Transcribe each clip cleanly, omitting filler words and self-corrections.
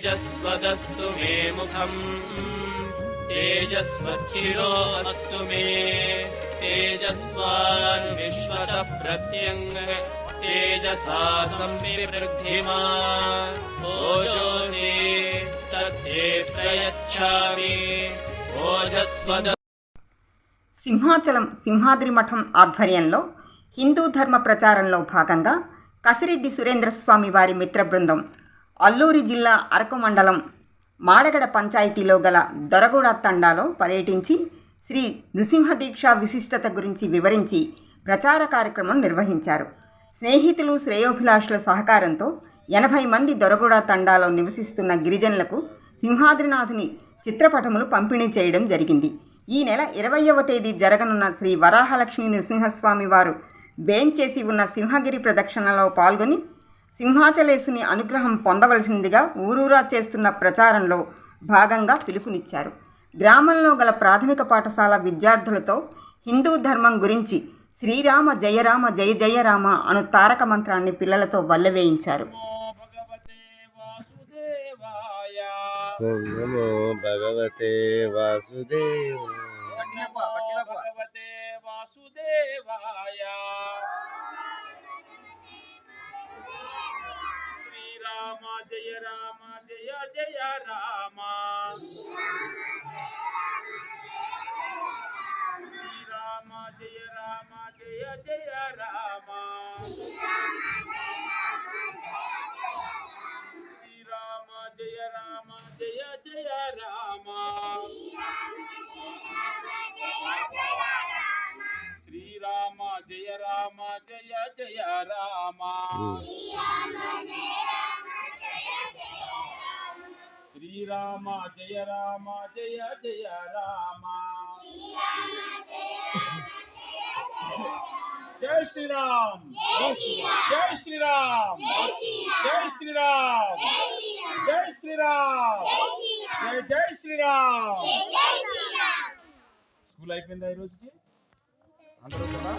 तेजस्वदस्तु मे मुखम् तेजस्वच्छिरो अस्तु मे तेजस्वान् विश्वतः प्रत्यङ् तेजसा संविवृद्धिमा ओजोषे तद्धे प्रयच्छामि ओजस्वद. సింహాచలం సింహాద్రి మఠం ఆధ్వర్యంలో హిందూ ధర్మ ప్రచారంలో భాగంగా కసిరెడ్డి సురేంద్రస్వామి వారి మిత్ర బృందం అల్లూరి జిల్లా అరకు మండలం మాడగడ పంచాయతీలో గల దొరగూడ తండాలో పర్యటించి శ్రీ నృసింహదీక్ష విశిష్టత గురించి వివరించి ప్రచార కార్యక్రమం నిర్వహించారు. స్నేహితులు శ్రేయోభిలాషుల సహకారంతో 80 మంది దొరగూడ తండాలో నివసిస్తున్న గిరిజనులకు సింహాద్రినాథుని చిత్రపటములు పంపిణీ చేయడం జరిగింది. ఈ నెల 20వ తేదీ జరగనున్న శ్రీ వరాహలక్ష్మీ నృసింహస్వామి వారు వేంచేసి ఉన్న సింహగిరి ప్రదక్షిణలో పాల్గొని సింహాచలేశుని అనుగ్రహం పొందవలసిందిగా ఊరూరా చేస్తున్న ప్రచారంలో భాగంగా పిలుపునిచ్చారు. గ్రామంలో గల ప్రాథమిక పాఠశాల విద్యార్థులతో హిందూ ధర్మం గురించి శ్రీరామ జయరామ జయ జయ రామ అను తారక మంత్రాన్ని పిల్లలతో వల్లవేయించారు. ఓం నమో భగవతే వాసుదేవాయ. శ్రీరామ జయ రామ జయ జయ రామ శ్రీరామ జయ రామ జయ జయ రామ శ్రీరామ జయ రామ జయ జయ రామ శ్రీరామ జయ రామ జయ జయ రామ శ్రీరామ జయ రామ జయ జయ రామ. జై శ్రీరామ్ జై శ్రీరామ్ జై శ్రీరామ్ జై శ్రీరామ్ జై జై శ్రీరామ్. స్కూల్ అయిపోయిందా ఈ రోజుకి అందరూ కూడా?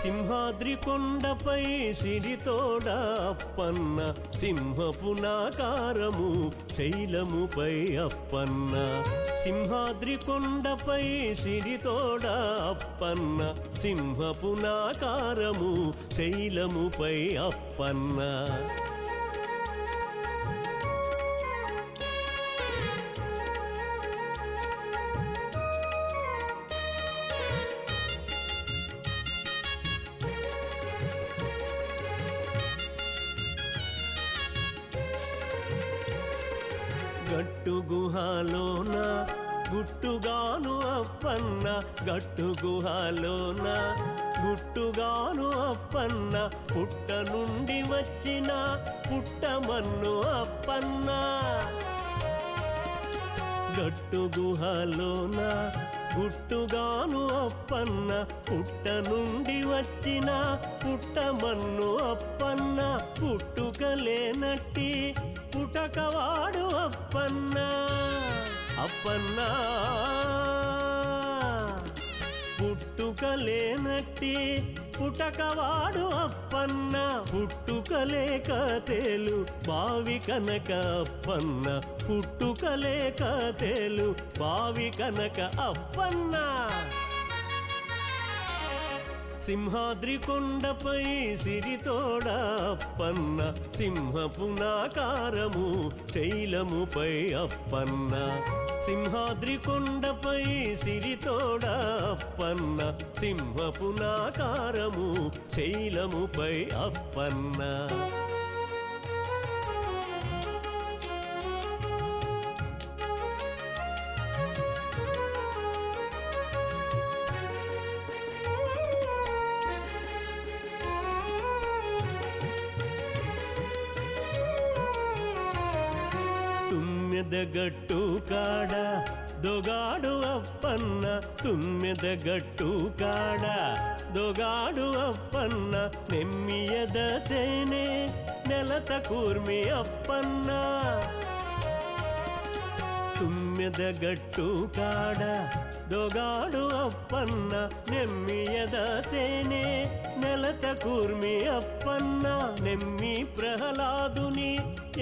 సింహాద్రి కొండపై సిరితోడ అప్పన్న సింహపునాకారము శైలముపై అప్పన్న. సింహాద్రి కొండపై సిరితోడ అప్పన్న సింహపునాకారము శైలముపై అప్పన్న. గట్టు గుహలోన గుట్టుగాను అప్పన్న గట్టు గుహలోన గుట్టుగాను అప్పన్న పుట్ట నుండి వచ్చిన పుట్టమన్ను అప్పన్న. గట్టు గుహలోన గుట్టుగాను అప్పన్న పుట్ట నుండి వచ్చిన పుట్టమన్ను అప్పన్న. పుట్టుకలేనట్టి పుటకవాడు అప్పన్న అప్పన్న. పుట్టుకలేనట్టి పుటకవాడు అప్పన్న. పుట్టుకలేక తేలు బావి కనక అప్పన్న. పుట్టుకలేక తేలు బావి కనక అప్పన్న. సింహాద్రి కొండపై సిరితోడ అప్పన్న సింహపునాకారము శైలముపై అప్పన్న. సింహాద్రి కొండపై సిరితోడ అప్పన్న సింహపునాకారము శైలముపై అప్పన్న. తుమ్మెదగట్టు కాడ దొగాడు అప్పన్న తుమ్మెదగట్టు కాడ దొగాడు అప్పన్న నెమ్మియద తేనే నెలత కూర్మి అప్పన్న తుమ్మెదగట్టు కాడ దొగాడు అప్పన్న నెమ్మియద తేనే నెలత కూర్మి అప్పన్న నెమ్మి ప్రహ్లాదుని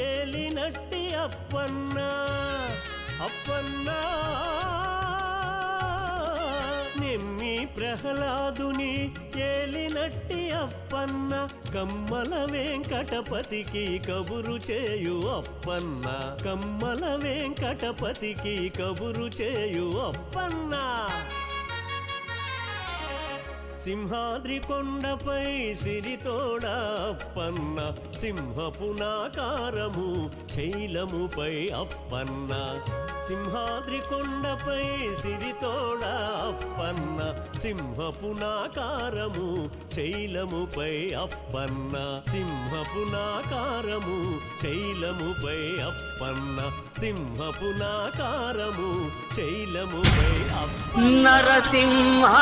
ఏలినట్టి అప్పన్న అప్పన్న నెమ్మి ప్రహ్లాదుని ఏలినట్టి అప్పన్న కమ్మల వెంకటపతికి కబురు చేయు అప్పన్న కమ్మల వెంకటపతికి కబురు చేయు అప్పన్న సింహాద్రి కొండపై సిరితోడ అప్పన్న సింహపునాకారము శైలముపై అప్పన్న సింహాద్రి కొండపై సిరితోడ అప్పన్న సింహపునాకారము శైలముపై అప్పన్న సింహపునాకారము శైలముపై అప్పన్న సింహపునాకారము శైలముపై అప్పన్న నరసింహ